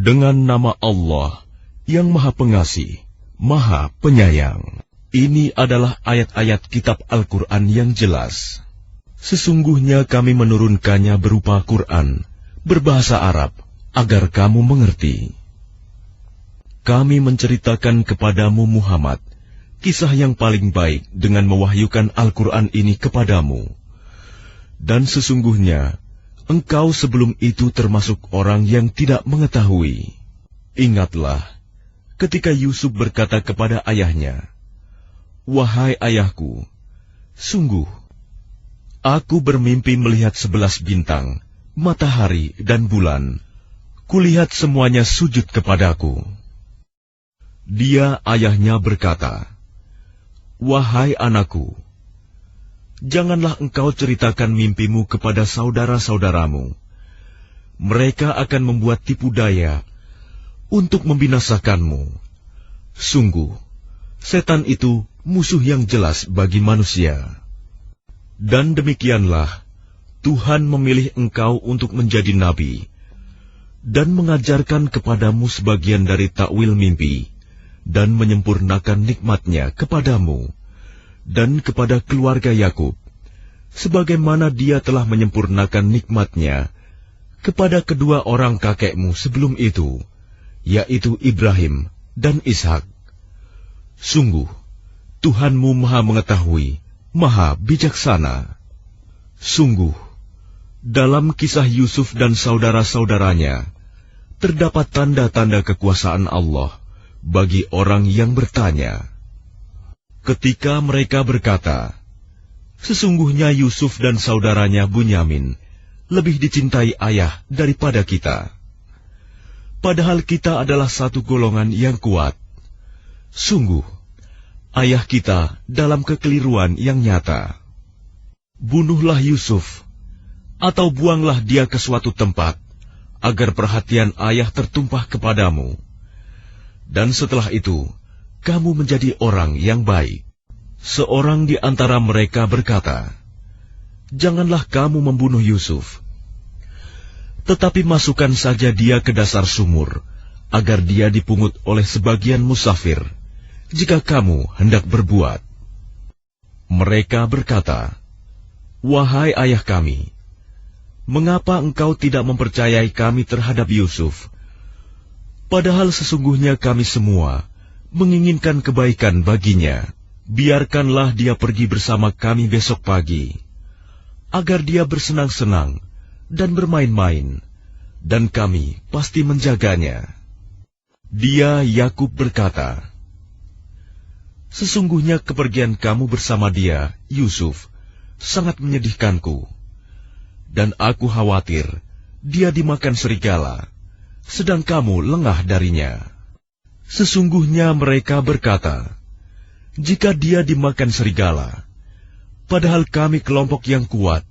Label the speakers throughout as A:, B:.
A: Dengan nama Allah yang Maha Pengasih, Maha Penyayang. Ini adalah ayat-ayat kitab Al-Quran yang jelas. Sesungguhnya kami menurunkannya berupa Quran, berbahasa Arab, agar kamu mengerti. Kami menceritakan kepadamu Muhammad, kisah yang paling baik dengan mewahyukan Al-Quran ini kepadamu. Dan sesungguhnya, engkau sebelum itu termasuk orang yang tidak mengetahui. Ingatlah, ketika Yusuf berkata kepada ayahnya, "Wahai ayahku, sungguh, aku bermimpi melihat 11 bintang, matahari dan bulan. Kulihat semuanya sujud kepadaku." Dia, ayahnya, berkata, "Wahai anakku, janganlah engkau ceritakan mimpimu kepada saudara-saudaramu. Mereka akan membuat tipu daya untuk membinasakanmu. Sungguh, setan itu musuh yang jelas bagi manusia. Dan demikianlah, Tuhan memilih engkau untuk menjadi nabi, dan mengajarkan kepadamu sebagian dari takwil mimpi, dan menyempurnakan nikmat-Nya kepadamu, dan kepada keluarga Yakub, sebagaimana Dia telah menyempurnakan nikmat-Nya kepada kedua orang kakekmu sebelum itu, yaitu Ibrahim dan Ishak. Sungguh, Tuhanmu Maha Mengetahui, Maha Bijaksana. Sungguh, dalam kisah Yusuf dan saudara-saudaranya, terdapat tanda-tanda kekuasaan Allah bagi orang yang bertanya. Ketika mereka berkata, "Sesungguhnya Yusuf dan saudaranya Bunyamin lebih dicintai ayah daripada kita. Padahal kita adalah satu golongan yang kuat. Sungguh, ayah kita dalam kekeliruan yang nyata. Bunuhlah Yusuf, atau buanglah dia ke suatu tempat, agar perhatian ayah tertumpah kepadamu. Dan setelah itu, kamu menjadi orang yang baik." Seorang di antara mereka berkata, "Janganlah kamu membunuh Yusuf, tetapi masukkan saja dia ke dasar sumur, agar dia dipungut oleh sebagian musafir, jika kamu hendak berbuat." Mereka berkata, "Wahai ayah kami, mengapa engkau tidak mempercayai kami terhadap Yusuf? Padahal sesungguhnya kami semua menginginkan kebaikan baginya. Biarkanlah dia pergi bersama kami besok pagi, agar dia bersenang-senang dan bermain-main, dan kami pasti menjaganya." Dia, Yakub, berkata, "Sesungguhnya kepergian kamu bersama dia, Yusuf, sangat menyedihkanku, dan aku khawatir dia dimakan serigala, sedang kamu lengah darinya." Sesungguhnya mereka berkata, "Jika dia dimakan serigala, padahal kami kelompok yang kuat,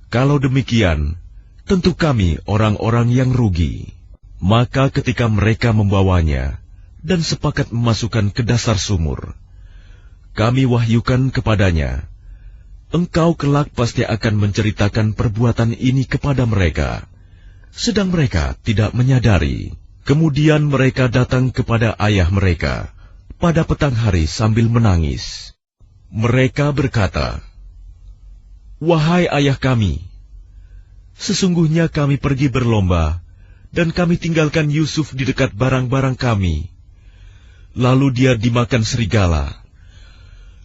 A: kalau demikian, tentu kami orang-orang yang rugi." Maka ketika mereka membawanya dan sepakat memasukkan ke dasar sumur, kami wahyukan kepadanya, "Engkau kelak pasti akan menceritakan perbuatan ini kepada mereka," sedang mereka tidak menyadari. Kemudian mereka datang kepada ayah mereka pada petang hari sambil menangis. Mereka berkata, "Wahai ayah kami, sesungguhnya kami pergi berlomba, dan kami tinggalkan Yusuf di dekat barang-barang kami. Lalu dia dimakan serigala.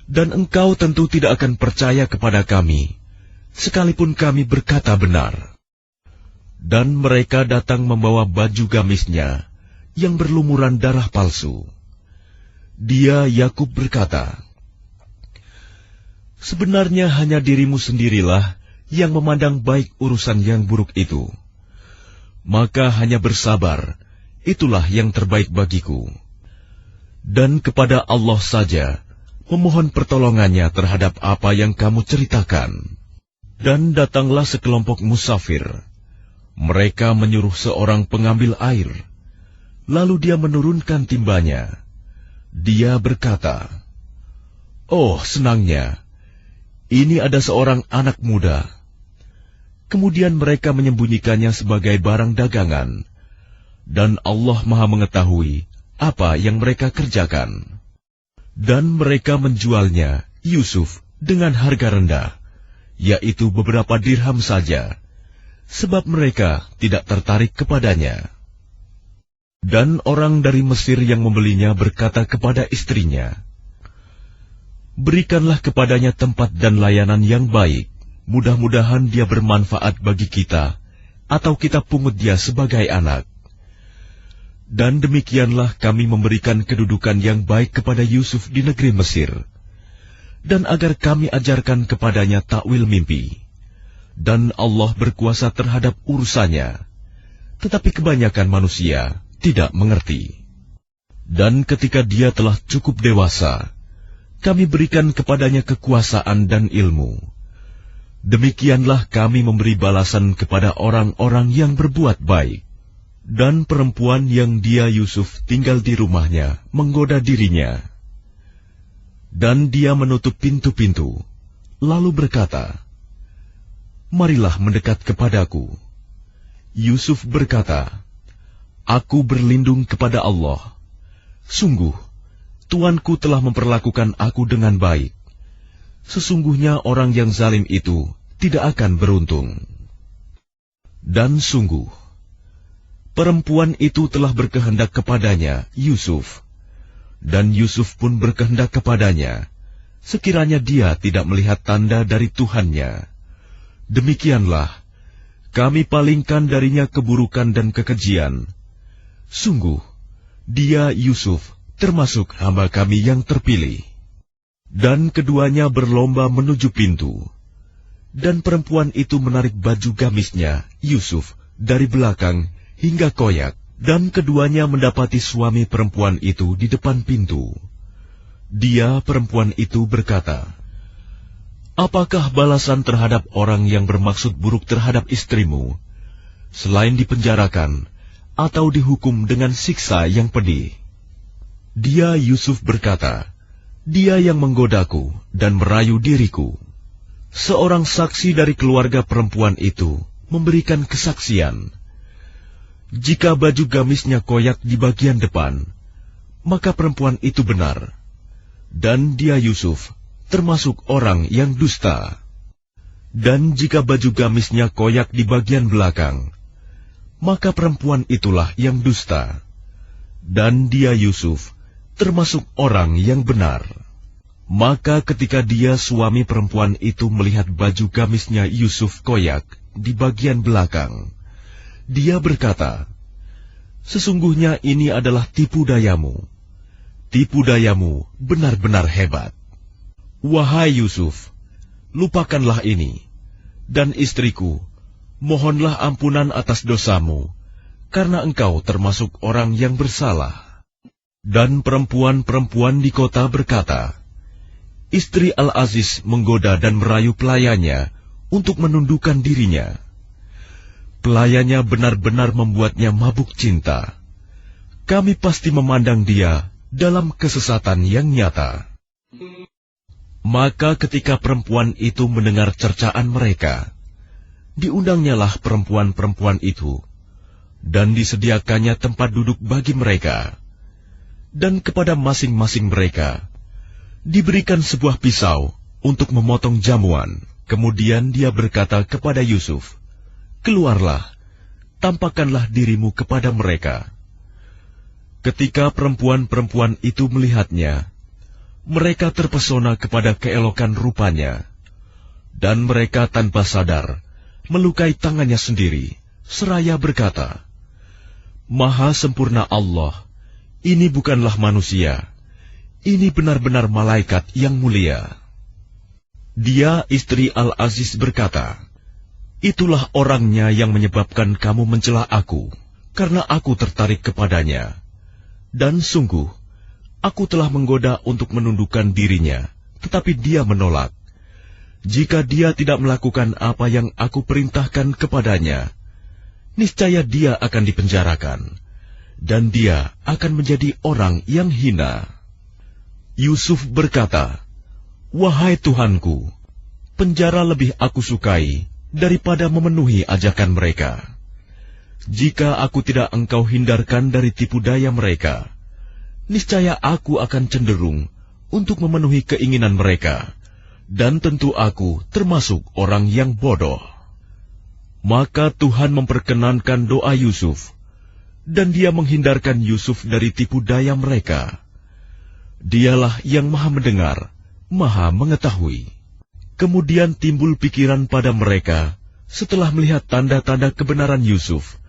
A: Dan engkau tentu tidak akan percaya kepada kami, sekalipun kami berkata benar." Dan mereka datang membawa baju gamisnya yang berlumuran darah palsu. Dia, Yakub, berkata, "Sebenarnya hanya dirimu sendirilah yang memandang baik urusan yang buruk itu. Maka hanya bersabar, itulah yang terbaik bagiku. Dan kepada Allah saja memohon pertolongannya terhadap apa yang kamu ceritakan." Dan datanglah sekelompok musafir. Mereka menyuruh seorang pengambil air, lalu dia menurunkan timbanya. Dia berkata, "Oh, senangnya, ini ada seorang anak muda." Kemudian mereka menyembunyikannya sebagai barang dagangan, dan Allah Maha mengetahui apa yang mereka kerjakan. Dan mereka menjualnya, Yusuf, dengan harga rendah, yaitu beberapa dirham saja, sebab mereka tidak tertarik kepadanya. Dan orang dari Mesir yang membelinya berkata kepada istrinya, "Berikanlah kepadanya tempat dan layanan yang baik, mudah-mudahan dia bermanfaat bagi kita, atau kita pungut dia sebagai anak." Dan demikianlah kami memberikan kedudukan yang baik kepada Yusuf di negeri Mesir, dan agar kami ajarkan kepadanya takwil mimpi. Dan Allah berkuasa terhadap urusannya, tetapi kebanyakan manusia tidak mengerti. Dan ketika dia telah cukup dewasa, kami berikan kepadanya kekuasaan dan ilmu. Demikianlah kami memberi balasan kepada orang-orang yang berbuat baik. Dan perempuan yang dia Yusuf tinggal di rumahnya menggoda dirinya. Dan dia menutup pintu-pintu, lalu berkata, "Marilah mendekat kepadaku." Yusuf berkata, "Aku berlindung kepada Allah. Sungguh, Tuanku telah memperlakukan aku dengan baik. Sesungguhnya orang yang zalim itu tidak akan beruntung." Dan sungguh, perempuan itu telah berkehendak kepadanya, Yusuf. Dan Yusuf pun berkehendak kepadanya, sekiranya dia tidak melihat tanda dari Tuhannya. Demikianlah, kami palingkan darinya keburukan dan kekejian. Sungguh, dia Yusuf termasuk hamba kami yang terpilih. Dan keduanya berlomba menuju pintu. Dan perempuan itu menarik baju gamisnya, Yusuf, dari belakang hingga koyak, dan keduanya mendapati suami perempuan itu di depan pintu. Dia, perempuan itu, berkata, "Apakah balasan terhadap orang yang bermaksud buruk terhadap istrimu, selain dipenjarakan atau dihukum dengan siksa yang pedih?" Dia, Yusuf, berkata, "Dia yang menggodaku dan merayu diriku." Seorang saksi dari keluarga perempuan itu memberikan kesaksian, "Jika baju gamisnya koyak di bagian depan, maka perempuan itu benar, dan dia Yusuf termasuk orang yang dusta. Dan jika baju gamisnya koyak di bagian belakang, maka perempuan itulah yang dusta, dan dia Yusuf termasuk orang yang benar." Maka ketika dia suami perempuan itu melihat baju gamisnya Yusuf koyak di bagian belakang, dia berkata, "Sesungguhnya ini adalah tipu dayamu. Tipu dayamu benar-benar hebat. Wahai Yusuf, lupakanlah ini, dan istriku, mohonlah ampunan atas dosamu, karena engkau termasuk orang yang bersalah." Dan perempuan-perempuan di kota berkata, "Istri Al-Aziz menggoda dan merayu pelayannya untuk menundukkan dirinya. Pelayannya benar-benar membuatnya mabuk cinta. Kami pasti memandang dia dalam kesesatan yang nyata." Maka ketika perempuan itu mendengar cercaan mereka, diundangnyalah perempuan-perempuan itu, dan disediakannya tempat duduk bagi mereka. Dan kepada masing-masing mereka diberikan sebuah pisau untuk memotong jamuan. Kemudian dia berkata kepada Yusuf, "Keluarlah, tampakkanlah dirimu kepada mereka." Ketika perempuan-perempuan itu melihatnya, mereka terpesona kepada keelokan rupanya, dan mereka tanpa sadar melukai tangannya sendiri, seraya berkata, "Maha sempurna Allah, ini bukanlah manusia. Ini benar-benar malaikat yang mulia." Dia, istri Al-Aziz, berkata, "Itulah orangnya yang menyebabkan kamu mencela aku, karena aku tertarik kepadanya. Dan sungguh, aku telah menggoda untuk menundukkan dirinya, tetapi dia menolak. Jika dia tidak melakukan apa yang aku perintahkan kepadanya, niscaya dia akan dipenjarakan, dan dia akan menjadi orang yang hina." Yusuf berkata, "Wahai Tuhanku, penjara lebih aku sukai daripada memenuhi ajakan mereka. jika aku tidak engkau hindarkan dari tipu daya mereka, niscaya aku akan cenderung untuk memenuhi keinginan mereka, dan tentu aku termasuk orang yang bodoh. Maka Tuhan memperkenankan doa Yusuf, dan Dia menghindarkan Yusuf dari tipu daya mereka. Dialah yang Maha Mendengar, Maha Mengetahui. Kemudian timbul pikiran pada mereka setelah melihat tanda-tanda kebenaran Yusuf,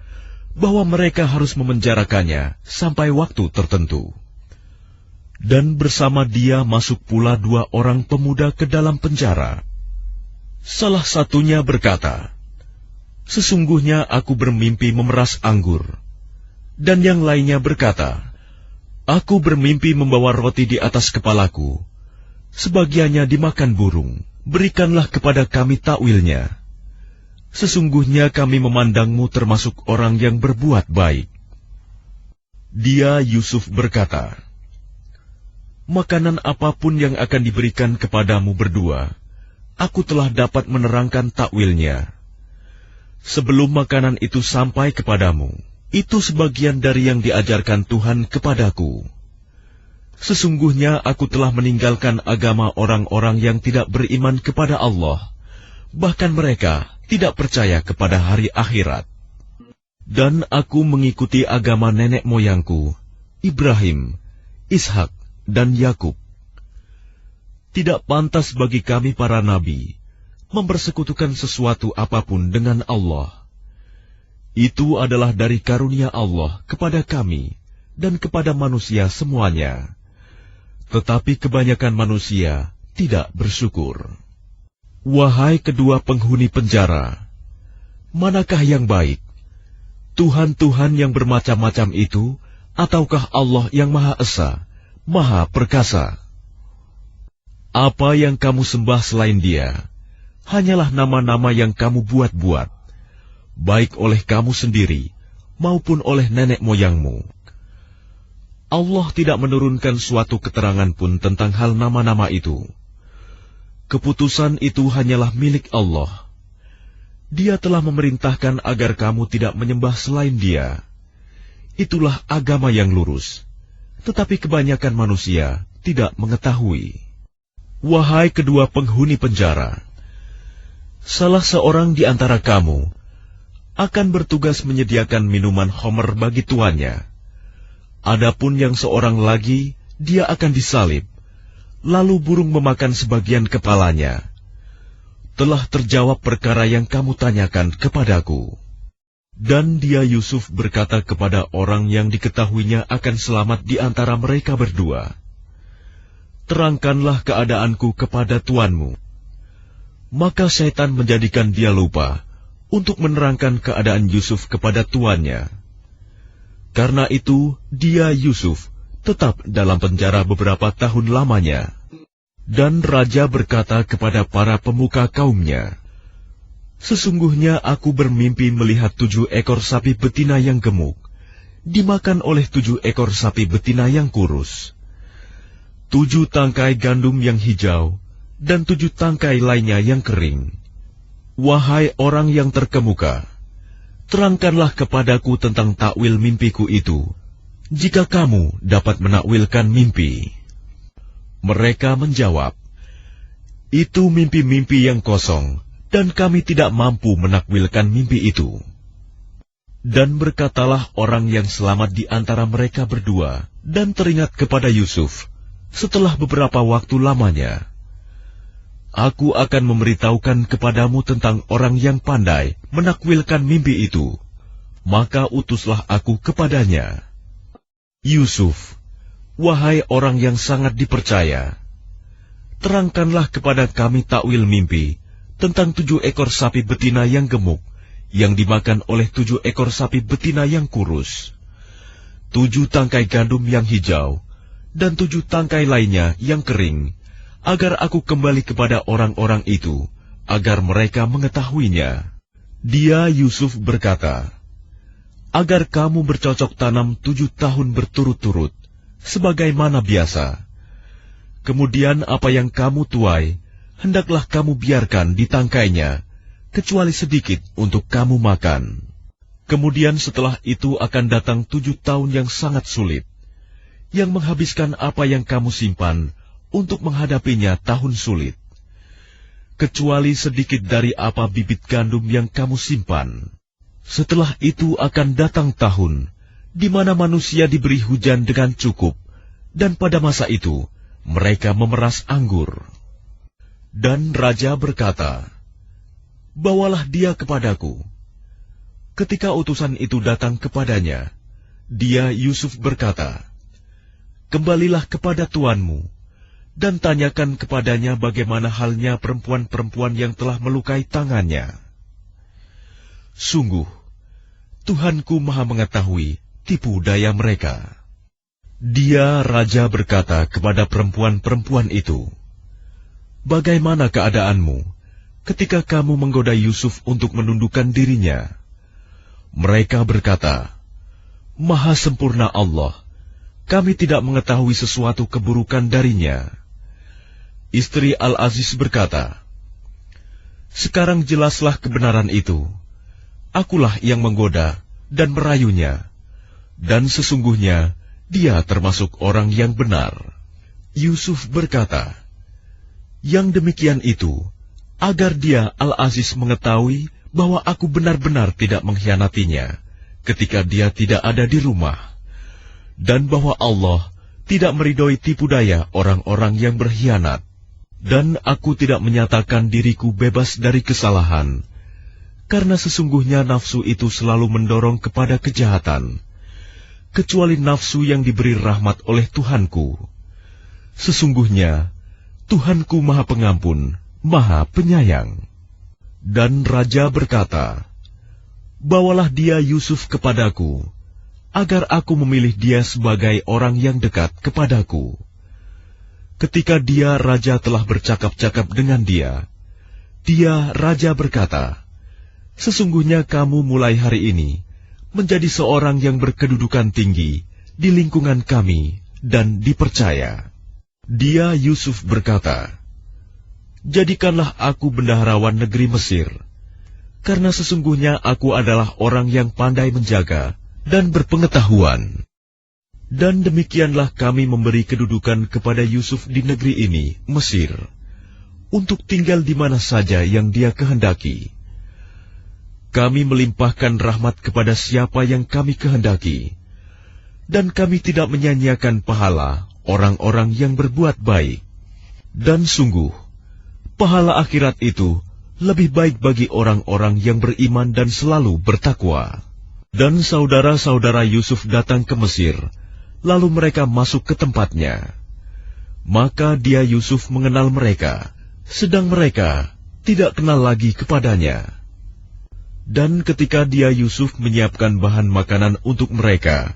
A: bahwa mereka harus memenjarakannya sampai waktu tertentu. Dan bersama dia masuk pula 2 orang pemuda ke dalam penjara. Salah satunya berkata, "Sesungguhnya aku bermimpi memeras anggur." Dan yang lainnya berkata, "Aku bermimpi membawa roti di atas kepalaku. Sebagiannya dimakan burung. Berikanlah kepada kami takwilnya. Sesungguhnya kami memandangmu termasuk orang yang berbuat baik." Dia Yusuf berkata, "Makanan apapun yang akan diberikan kepadamu berdua, aku telah dapat menerangkan takwilnya. Sebelum makanan itu sampai kepadamu, itu sebagian dari yang diajarkan Tuhan kepadaku. Sesungguhnya aku telah meninggalkan agama orang-orang yang tidak beriman kepada Allah, bahkan mereka tidak percaya kepada hari akhirat. Dan aku mengikuti agama nenek moyangku, Ibrahim, Ishak, dan Yakub. Tidak pantas bagi kami para nabi mempersekutukan sesuatu apapun dengan Allah. Itu adalah dari karunia Allah kepada kami dan kepada manusia semuanya. Tetapi kebanyakan manusia tidak bersyukur. Wahai kedua penghuni penjara, manakah yang baik? Tuhan-Tuhan yang bermacam-macam itu, ataukah Allah yang Maha Esa, Maha Perkasa? Apa yang kamu sembah selain Dia, hanyalah nama-nama yang kamu buat-buat, baik oleh kamu sendiri maupun oleh nenek moyangmu. Allah tidak menurunkan suatu keterangan pun tentang hal nama-nama itu. Keputusan itu hanyalah milik Allah. Dia telah memerintahkan agar kamu tidak menyembah selain Dia. Itulah agama yang lurus, tetapi kebanyakan manusia tidak mengetahui. Wahai kedua penghuni penjara, salah seorang di antara kamu akan bertugas menyediakan minuman khamr bagi tuannya. Adapun yang seorang lagi, dia akan disalib, lalu burung memakan sebagian kepalanya. Telah terjawab perkara yang kamu tanyakan kepadaku. Dan dia Yusuf berkata kepada orang yang diketahuinya akan selamat di antara mereka berdua, "Terangkanlah keadaanku kepada tuanmu." Maka syaitan menjadikan dia lupa untuk menerangkan keadaan Yusuf kepada tuannya. Karena itu, dia Yusuf tetap dalam penjara beberapa tahun lamanya. Dan raja berkata kepada para pemuka kaumnya, "Sesungguhnya aku bermimpi melihat 7 ekor sapi betina yang gemuk dimakan oleh 7 ekor sapi betina yang kurus. 7 tangkai gandum yang hijau dan 7 tangkai lainnya yang kering. Wahai orang yang terkemuka, terangkanlah kepadaku tentang takwil mimpiku itu, jika kamu dapat menakwilkan mimpi." Mereka menjawab, "Itu mimpi-mimpi yang kosong, dan kami tidak mampu menakwilkan mimpi itu." Dan berkatalah orang yang selamat di antara mereka berdua, dan teringat kepada Yusuf setelah beberapa waktu lamanya, "Aku akan memberitahukan kepadamu tentang orang yang pandai menakwilkan mimpi itu." Maka utuslah aku kepadanya. "Yusuf, wahai orang yang sangat dipercaya, terangkanlah kepada kami takwil mimpi tentang 7 ekor sapi betina yang gemuk yang dimakan oleh 7 ekor sapi betina yang kurus, 7 tangkai gandum yang hijau, dan 7 tangkai lainnya yang kering, agar aku kembali kepada orang-orang itu, agar mereka mengetahuinya." Dia Yusuf berkata, "Agar kamu bercocok tanam 7 tahun berturut-turut, sebagaimana biasa. Kemudian apa yang kamu tuai, hendaklah kamu biarkan di tangkainya, kecuali sedikit untuk kamu makan. Kemudian setelah itu akan datang 7 tahun yang sangat sulit, yang menghabiskan apa yang kamu simpan untuk menghadapinya tahun sulit, kecuali sedikit dari apa bibit gandum yang kamu simpan. Setelah itu akan datang tahun di mana manusia diberi hujan dengan cukup, dan pada masa itu mereka memeras anggur. Dan raja berkata, "Bawalah dia kepadaku." Ketika utusan itu datang kepadanya, dia Yusuf berkata, "Kembalilah kepada tuanmu, dan tanyakan kepadanya bagaimana halnya perempuan-perempuan yang telah melukai tangannya. Sungguh, Tuhanku Maha mengetahui tipu daya mereka." Dia raja berkata kepada perempuan-perempuan itu, "Bagaimana keadaanmu ketika kamu menggoda Yusuf untuk menundukkan dirinya?" Mereka berkata, "Maha sempurna Allah, kami tidak mengetahui sesuatu keburukan darinya." Istri Al-Aziz berkata, "Sekarang jelaslah kebenaran itu. Akulah yang menggoda dan merayunya, dan sesungguhnya dia termasuk orang yang benar." Yusuf berkata, "Yang demikian itu, agar dia Al-Aziz mengetahui bahwa aku benar-benar tidak mengkhianatinya ketika dia tidak ada di rumah, dan bahwa Allah tidak meridhoi tipu daya orang-orang yang berkhianat. Dan aku tidak menyatakan diriku bebas dari kesalahan, karena sesungguhnya nafsu itu selalu mendorong kepada kejahatan, kecuali nafsu yang diberi rahmat oleh Tuhanku. Sesungguhnya Tuhanku Maha Pengampun, Maha Penyayang." Dan raja berkata, "Bawalah dia Yusuf kepadaku, agar aku memilih dia sebagai orang yang dekat kepadaku." Ketika dia raja telah bercakap-cakap dengan dia raja berkata, "Sesungguhnya kamu mulai hari ini menjadi seorang yang berkedudukan tinggi di lingkungan kami dan dipercaya." Dia Yusuf berkata, "Jadikanlah aku bendaharawan negeri Mesir, karena sesungguhnya aku adalah orang yang pandai menjaga dan berpengetahuan." Dan demikianlah kami memberi kedudukan kepada Yusuf di negeri ini, Mesir, untuk tinggal di mana saja yang dia kehendaki. Kami melimpahkan rahmat kepada siapa yang kami kehendaki, dan kami tidak menyanyiakan pahala orang-orang yang berbuat baik. Dan sungguh, pahala akhirat itu lebih baik bagi orang-orang yang beriman dan selalu bertakwa. Dan saudara-saudara Yusuf datang ke Mesir, lalu mereka masuk ke tempatnya. Maka dia Yusuf mengenal mereka, sedang mereka tidak kenal lagi kepadanya. Dan ketika dia Yusuf menyiapkan bahan makanan untuk mereka,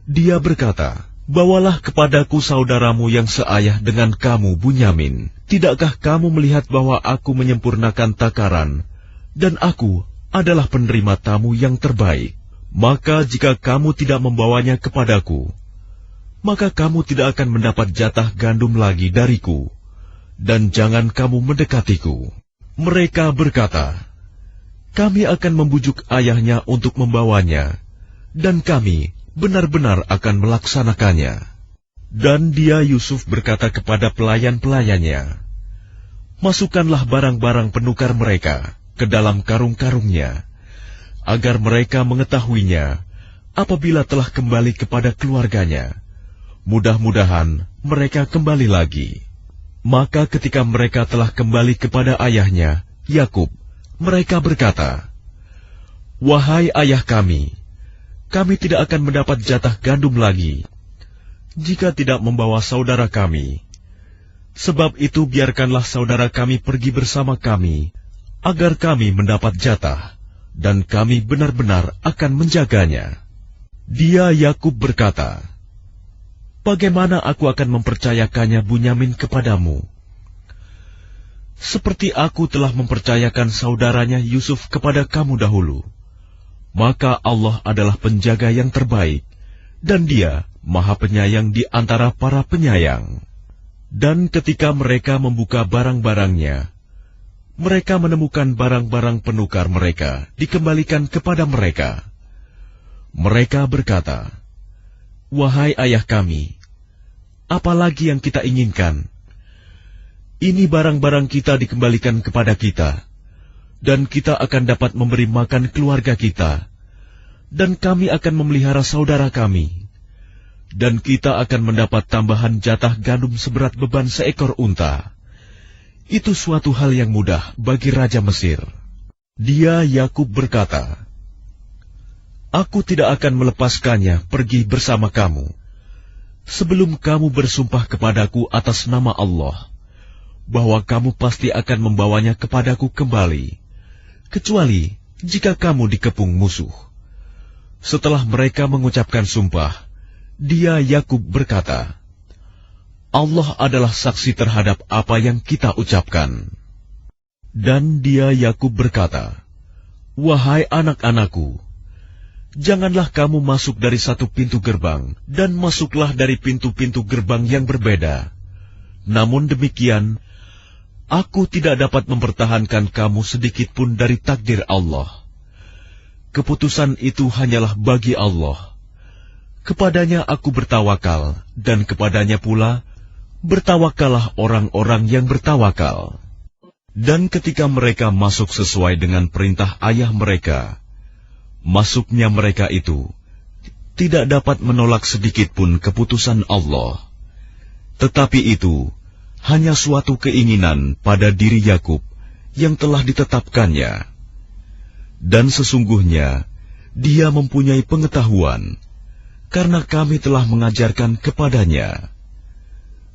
A: dia berkata, "Bawalah kepadaku saudaramu yang seayah dengan kamu, Bunyamin. Tidakkah kamu melihat bahwa aku menyempurnakan takaran, dan aku adalah penerima tamu yang terbaik? Maka jika kamu tidak membawanya kepadaku, maka kamu tidak akan mendapat jatah gandum lagi dariku, dan jangan kamu mendekatiku." Mereka berkata, "Kami akan membujuk ayahnya untuk membawanya, dan kami benar-benar akan melaksanakannya." Dan dia Yusuf berkata kepada pelayan-pelayannya, "Masukkanlah barang-barang penukar mereka ke dalam karung-karungnya, agar mereka mengetahuinya apabila telah kembali kepada keluarganya. Mudah-mudahan mereka kembali lagi." Maka ketika mereka telah kembali kepada ayahnya, Yakub, mereka berkata, "Wahai ayah kami tidak akan mendapat jatah gandum lagi jika tidak membawa saudara kami. Sebab itu biarkanlah saudara kami pergi bersama kami, agar kami mendapat jatah, dan kami benar-benar akan menjaganya." Dia Yakub berkata, "Bagaimana aku akan mempercayakannya Bunyamin kepadamu? Seperti aku telah mempercayakan saudaranya Yusuf kepada kamu dahulu. Maka Allah adalah penjaga yang terbaik, dan Dia Maha Penyayang di antara para penyayang." Dan ketika mereka membuka barang-barangnya, mereka menemukan barang-barang penukar mereka dikembalikan kepada mereka, Mereka berkata, "Wahai ayah kami, apalagi yang kita inginkan? Ini barang-barang kita dikembalikan kepada kita, dan kita akan dapat memberi makan keluarga kita, dan kami akan memelihara saudara kami, dan kita akan mendapat tambahan jatah gandum seberat beban seekor unta. Itu suatu hal yang mudah bagi Raja Mesir." Dia Yakub berkata, "Aku tidak akan melepaskannya pergi bersama kamu, sebelum kamu bersumpah kepadaku atas nama Allah, bahwa kamu pasti akan membawanya kepadaku kembali, kecuali jika kamu dikepung musuh." Setelah mereka mengucapkan sumpah, dia Yakub berkata, "Allah adalah saksi terhadap apa yang kita ucapkan." Dan dia Yakub berkata, "Wahai anak-anakku, janganlah kamu masuk dari satu pintu gerbang, dan masuklah dari pintu-pintu gerbang yang berbeda. Namun demikian, aku tidak dapat mempertahankan kamu sedikit pun dari takdir Allah. Keputusan itu hanyalah bagi Allah. Kepadanya aku bertawakal, dan kepadanya pula bertawakallah orang-orang yang bertawakal." Dan ketika mereka masuk sesuai dengan perintah ayah mereka, masuknya mereka itu tidak dapat menolak sedikit pun keputusan Allah. Tetapi itu hanya suatu keinginan pada diri Yakub yang telah ditetapkannya. Dan sesungguhnya dia mempunyai pengetahuan, karena kami telah mengajarkan kepadanya.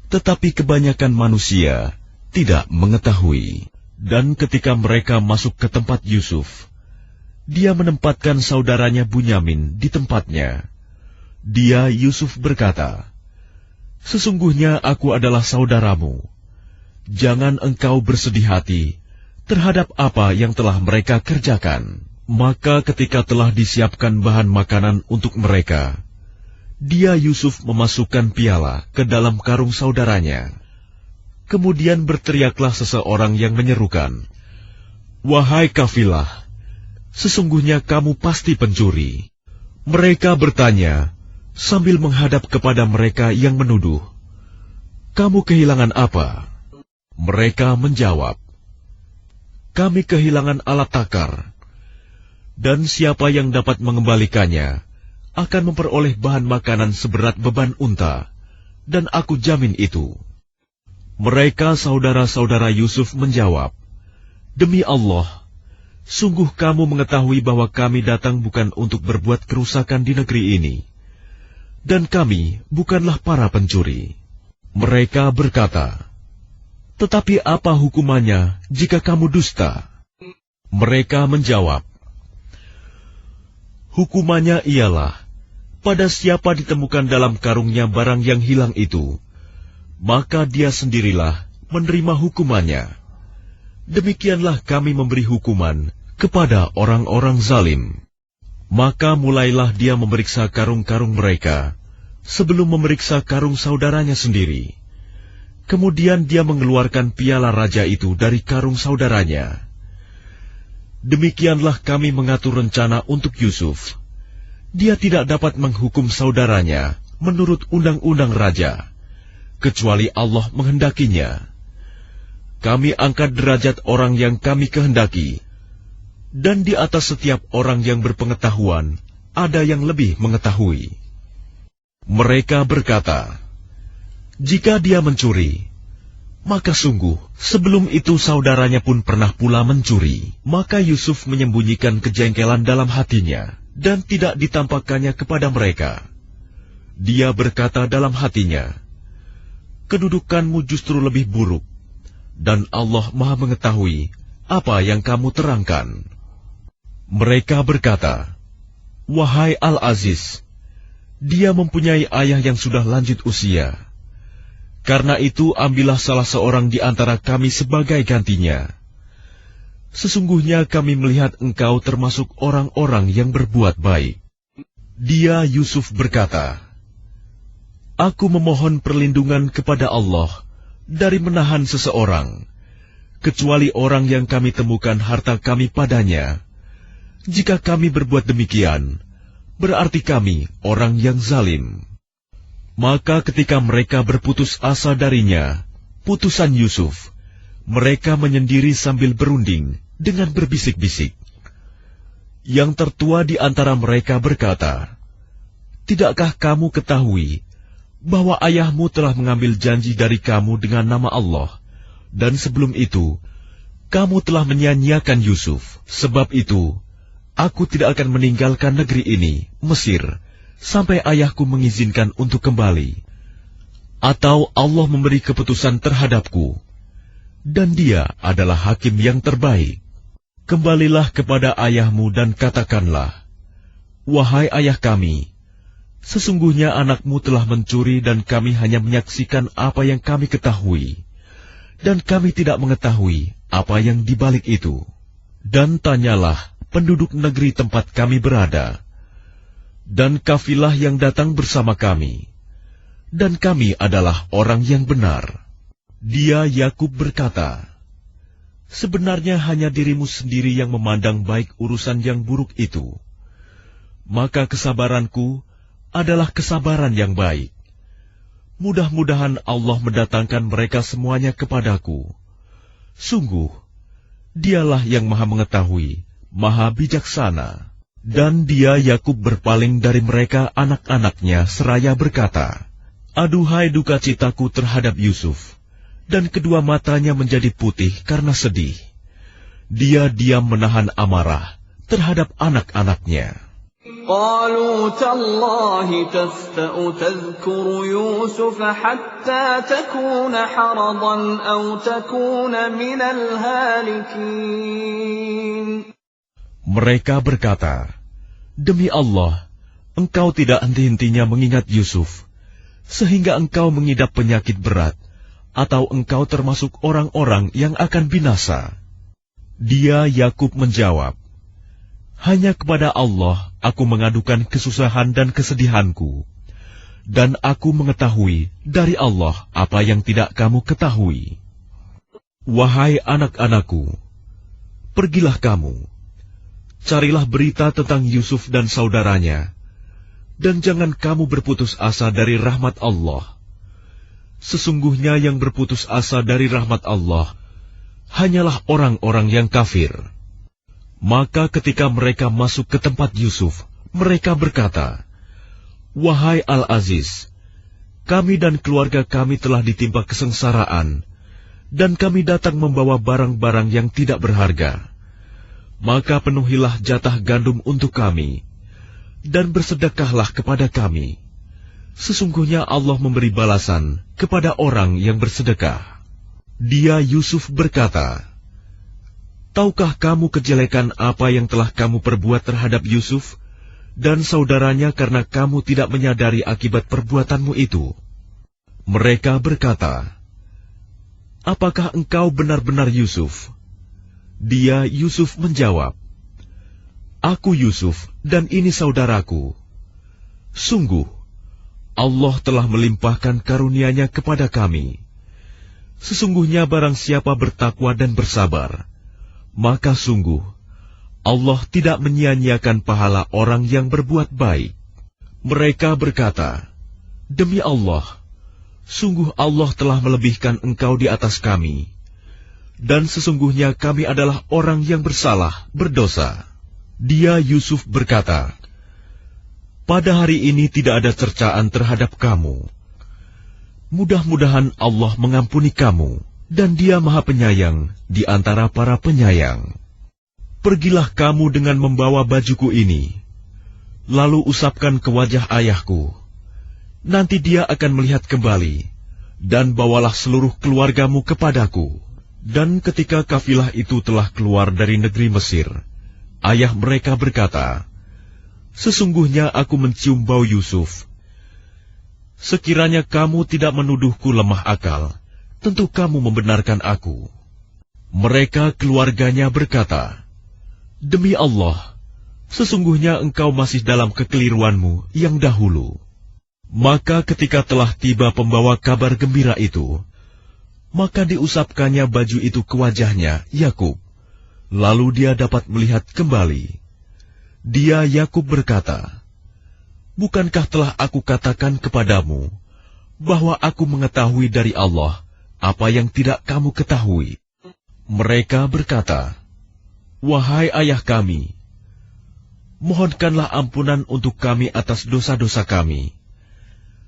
A: Tetapi kebanyakan manusia tidak mengetahui. Dan ketika mereka masuk ke tempat Yusuf, dia menempatkan saudaranya Bunyamin di tempatnya. Dia Yusuf berkata, "Sesungguhnya aku adalah saudaramu. Jangan engkau bersedih hati terhadap apa yang telah mereka kerjakan." Maka ketika telah disiapkan bahan makanan untuk mereka, dia Yusuf memasukkan piala ke dalam karung saudaranya. Kemudian berteriaklah seseorang yang menyerukan, "Wahai kafilah, sesungguhnya kamu pasti pencuri." Mereka bertanya sambil menghadap kepada mereka yang menuduh, "Kamu kehilangan apa?" Mereka menjawab, "Kami kehilangan alat takar, dan siapa yang dapat mengembalikannya akan memperoleh bahan makanan seberat beban unta, dan aku jamin itu." Mereka saudara-saudara Yusuf menjawab, "Demi Allah, sungguh kamu mengetahui bahwa kami datang bukan untuk berbuat kerusakan di negeri ini, dan kami bukanlah para pencuri." Mereka berkata, "Tetapi apa hukumannya jika kamu dusta?" Mereka menjawab, "Hukumannya ialah, pada siapa ditemukan dalam karungnya barang yang hilang itu, maka dia sendirilah menerima hukumannya. Demikianlah kami memberi hukuman kepada orang-orang zalim." Maka mulailah dia memeriksa karung-karung mereka, sebelum memeriksa karung saudaranya sendiri. Kemudian dia mengeluarkan piala raja itu dari karung saudaranya. Demikianlah kami mengatur rencana untuk Yusuf. Dia tidak dapat menghukum saudaranya menurut undang-undang raja, kecuali Allah menghendakinya. Kami angkat derajat orang yang kami kehendaki, dan di atas setiap orang yang berpengetahuan ada yang lebih mengetahui. Mereka berkata, "Jika dia mencuri, maka sungguh sebelum itu saudaranya pun pernah pula mencuri." Maka Yusuf menyembunyikan kejengkelan dalam hatinya dan tidak ditampakkannya kepada mereka. Dia berkata dalam hatinya, "Kedudukanmu justru lebih buruk, dan Allah Maha mengetahui apa yang kamu terangkan." Mereka berkata, "Wahai Al-Aziz, dia mempunyai ayah yang sudah lanjut usia. Karena itu ambillah salah seorang di antara kami sebagai gantinya. Sesungguhnya kami melihat engkau termasuk orang-orang yang berbuat baik." Dia Yusuf berkata, "Aku memohon perlindungan kepada Allah dari menahan seseorang, kecuali orang yang kami temukan harta kami padanya. Jika kami berbuat demikian, berarti kami orang yang zalim. Maka ketika mereka berputus asa darinya, putusan Yusuf, mereka menyendiri sambil berunding dengan berbisik-bisik. Yang tertua di antara mereka berkata, "Tidakkah kamu ketahui bahwa ayahmu telah mengambil janji dari kamu dengan nama Allah, dan sebelum itu, kamu telah menyia-nyiakan Yusuf. Sebab itu, aku tidak akan meninggalkan negeri ini, Mesir, sampai ayahku mengizinkan untuk kembali. Atau Allah memberi keputusan terhadapku, dan dia adalah hakim yang terbaik. Kembalilah kepada ayahmu dan katakanlah, 'Wahai ayah kami, sesungguhnya anakmu telah mencuri dan kami hanya menyaksikan apa yang kami ketahui, dan kami tidak mengetahui apa yang dibalik itu. Dan tanyalah penduduk negeri tempat kami berada, dan kafilah yang datang bersama kami, dan kami adalah orang yang benar.' Dia Yakub berkata, 'Sebenarnya hanya dirimu sendiri yang memandang baik urusan yang buruk itu. Maka kesabaranku adalah kesabaran yang baik. Mudah-mudahan Allah mendatangkan mereka semuanya kepadaku. Sungguh, dialah yang maha mengetahui, maha bijaksana.' Dan dia Yakub berpaling dari mereka anak-anaknya seraya berkata, 'Aduhai duka citaku terhadap Yusuf,' dan kedua matanya menjadi putih karena sedih. Dia diam menahan amarah terhadap anak-anaknya.
B: قالوا تالله تفتأ تذكر يوسف حتى تكون حرضا أو تكون من الهالكين.
A: Mereka berkata, "Demi Allah, engkau tidak henti-hentinya mengingat Yusuf, sehingga engkau mengidap penyakit berat, atau engkau termasuk orang-orang yang akan binasa." Dia Yakub menjawab, "Hanya kepada Allah aku mengadukan kesusahan dan kesedihanku, dan aku mengetahui dari Allah apa yang tidak kamu ketahui. Wahai anak-anakku, pergilah kamu, carilah berita tentang Yusuf dan saudaranya, dan jangan kamu berputus asa dari rahmat Allah. Sesungguhnya yang berputus asa dari rahmat Allah hanyalah orang-orang yang kafir." Maka ketika mereka masuk ke tempat Yusuf, mereka berkata, "Wahai Al-Aziz, kami dan keluarga kami telah ditimpa kesengsaraan, dan kami datang membawa barang-barang yang tidak berharga. Maka penuhilah jatah gandum untuk kami, dan bersedekahlah kepada kami. Sesungguhnya Allah memberi balasan kepada orang yang bersedekah." Dia Yusuf berkata, "Tahukah kamu kejelekan apa yang telah kamu perbuat terhadap Yusuf dan saudaranya karena kamu tidak menyadari akibat perbuatanmu itu?" Mereka berkata, "Apakah engkau benar-benar Yusuf?" Dia Yusuf menjawab, "Aku Yusuf dan ini saudaraku. Sungguh, Allah telah melimpahkan karunia-Nya kepada kami. Sesungguhnya barang siapa bertakwa dan bersabar, maka sungguh Allah tidak menyia-nyiakan pahala orang yang berbuat baik." Mereka berkata, "Demi Allah, sungguh Allah telah melebihkan engkau di atas kami, dan sesungguhnya kami adalah orang yang bersalah, berdosa." Dia Yusuf berkata, "Pada hari ini tidak ada cercaan terhadap kamu. Mudah-mudahan Allah mengampuni kamu, dan Dia Maha Penyayang di antara para penyayang. Pergilah kamu dengan membawa bajuku ini, lalu usapkan ke wajah ayahku. Nanti dia akan melihat kembali, dan bawalah seluruh keluargamu kepadaku." Dan ketika kafilah itu telah keluar dari negeri Mesir, ayah mereka berkata, "Sesungguhnya aku mencium bau Yusuf. Sekiranya kamu tidak menuduhku lemah akal, tentu kamu membenarkan aku." Mereka keluarganya berkata, "Demi Allah, sesungguhnya engkau masih dalam kekeliruanmu yang dahulu." Maka ketika telah tiba pembawa kabar gembira itu, maka diusapkannya baju itu ke wajahnya, Yakub, lalu dia dapat melihat kembali. Dia Yakub berkata, bukankah telah aku katakan kepadamu bahwa aku mengetahui dari Allah apa yang tidak kamu ketahui? Mereka berkata, wahai ayah kami, mohonkanlah ampunan untuk kami atas dosa-dosa kami.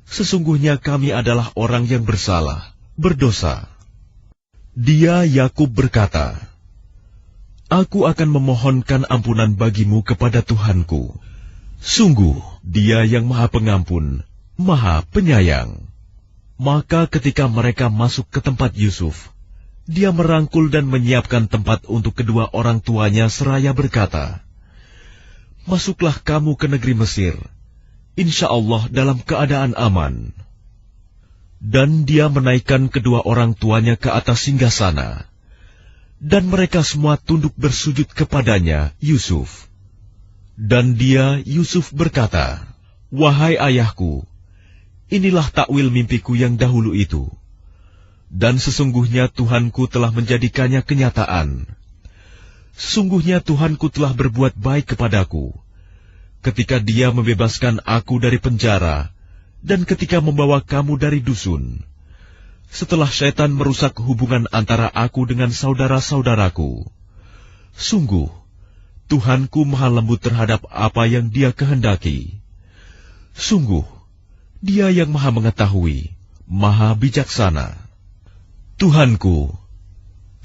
A: Sesungguhnya kami adalah orang yang bersalah, berdosa. Dia Yakub berkata, aku akan memohonkan ampunan bagimu kepada Tuhanku. Sungguh, Dia yang Maha Pengampun, Maha Penyayang. Maka ketika mereka masuk ke tempat Yusuf, dia merangkul dan menyiapkan tempat untuk kedua orang tuanya seraya berkata, masuklah kamu ke negeri Mesir, insya Allah dalam keadaan aman. Dan dia menaikkan kedua orang tuanya ke atas singgasana, dan mereka semua tunduk bersujud kepadanya, Yusuf. Dan dia, Yusuf berkata, wahai ayahku, inilah takwil mimpiku yang dahulu itu. Dan sesungguhnya Tuhanku telah menjadikannya kenyataan. Sesungguhnya Tuhanku telah berbuat baik kepadaku, ketika Dia membebaskan aku dari penjara, dan ketika membawa kamu dari dusun, setelah syaitan merusak hubungan antara aku dengan saudara-saudaraku. Sungguh, Tuhanku maha lembut terhadap apa yang Dia kehendaki. Sungguh, Dia yang maha mengetahui, maha bijaksana. Tuhanku,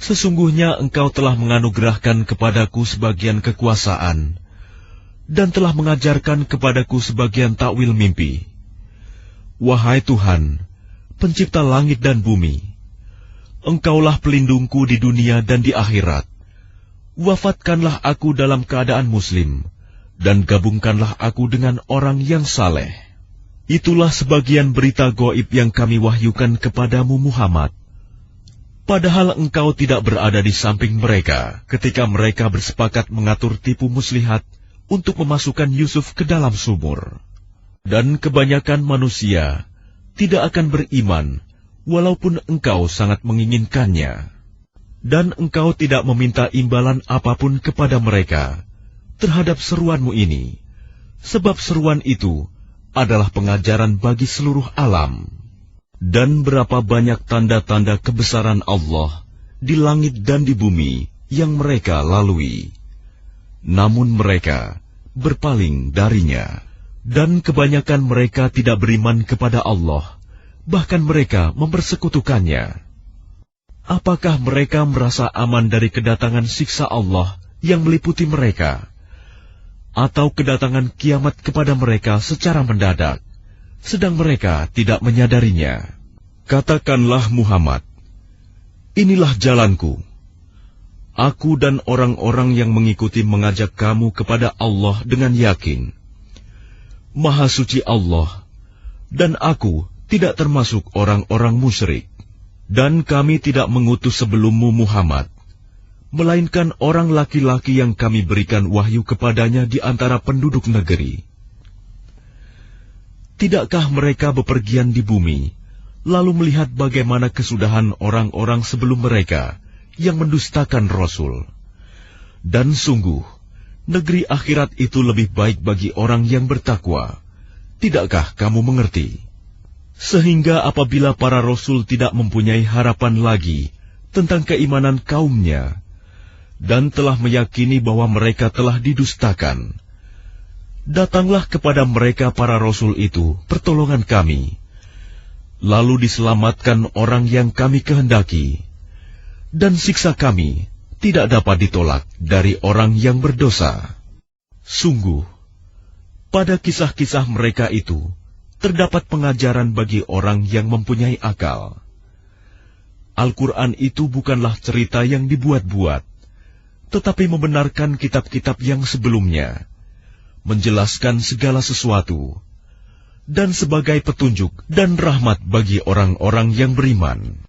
A: sesungguhnya Engkau telah menganugerahkan kepadaku sebagian kekuasaan, dan telah mengajarkan kepadaku sebagian takwil mimpi. Wahai Tuhan, pencipta langit dan bumi, Engkaulah pelindungku di dunia dan di akhirat. Wafatkanlah aku dalam keadaan muslim, dan gabungkanlah aku dengan orang yang saleh. Itulah sebagian berita gaib yang kami wahyukan kepadamu Muhammad. Padahal engkau tidak berada di samping mereka ketika mereka bersepakat mengatur tipu muslihat untuk memasukkan Yusuf ke dalam sumur. Dan kebanyakan manusia tidak akan beriman walaupun engkau sangat menginginkannya. Dan engkau tidak meminta imbalan apapun kepada mereka terhadap seruanmu ini, sebab seruan itu adalah pengajaran bagi seluruh alam. Dan berapa banyak tanda-tanda kebesaran Allah di langit dan di bumi yang mereka lalui. Namun mereka berpaling darinya. Dan kebanyakan mereka tidak beriman kepada Allah, bahkan mereka mempersekutukannya. Apakah mereka merasa aman dari kedatangan siksa Allah yang meliputi mereka, atau kedatangan kiamat kepada mereka secara mendadak, sedang mereka tidak menyadarinya? Katakanlah Muhammad, inilah jalanku. Aku dan orang-orang yang mengikuti mengajak kamu kepada Allah dengan yakin. Maha suci Allah, dan aku tidak termasuk orang-orang musyrik. Dan kami tidak mengutus sebelummu Muhammad, melainkan orang laki-laki yang kami berikan wahyu kepadanya di antara penduduk negeri. Tidakkah mereka bepergian di bumi, lalu melihat bagaimana kesudahan orang-orang sebelum mereka yang mendustakan Rasul? Dan sungguh, negeri akhirat itu lebih baik bagi orang yang bertakwa. Tidakkah kamu mengerti? Sehingga apabila para Rasul tidak mempunyai harapan lagi tentang keimanan kaumnya, dan telah meyakini bahwa mereka telah didustakan, datanglah kepada mereka para Rasul itu pertolongan kami, lalu diselamatkan orang yang kami kehendaki, dan siksa kami tidak dapat ditolak dari orang yang berdosa. Sungguh, pada kisah-kisah mereka itu terdapat pengajaran bagi orang yang mempunyai akal. Al-Quran itu bukanlah cerita yang dibuat-buat, tetapi membenarkan kitab-kitab yang sebelumnya, menjelaskan segala sesuatu, dan sebagai petunjuk dan rahmat bagi orang-orang yang beriman.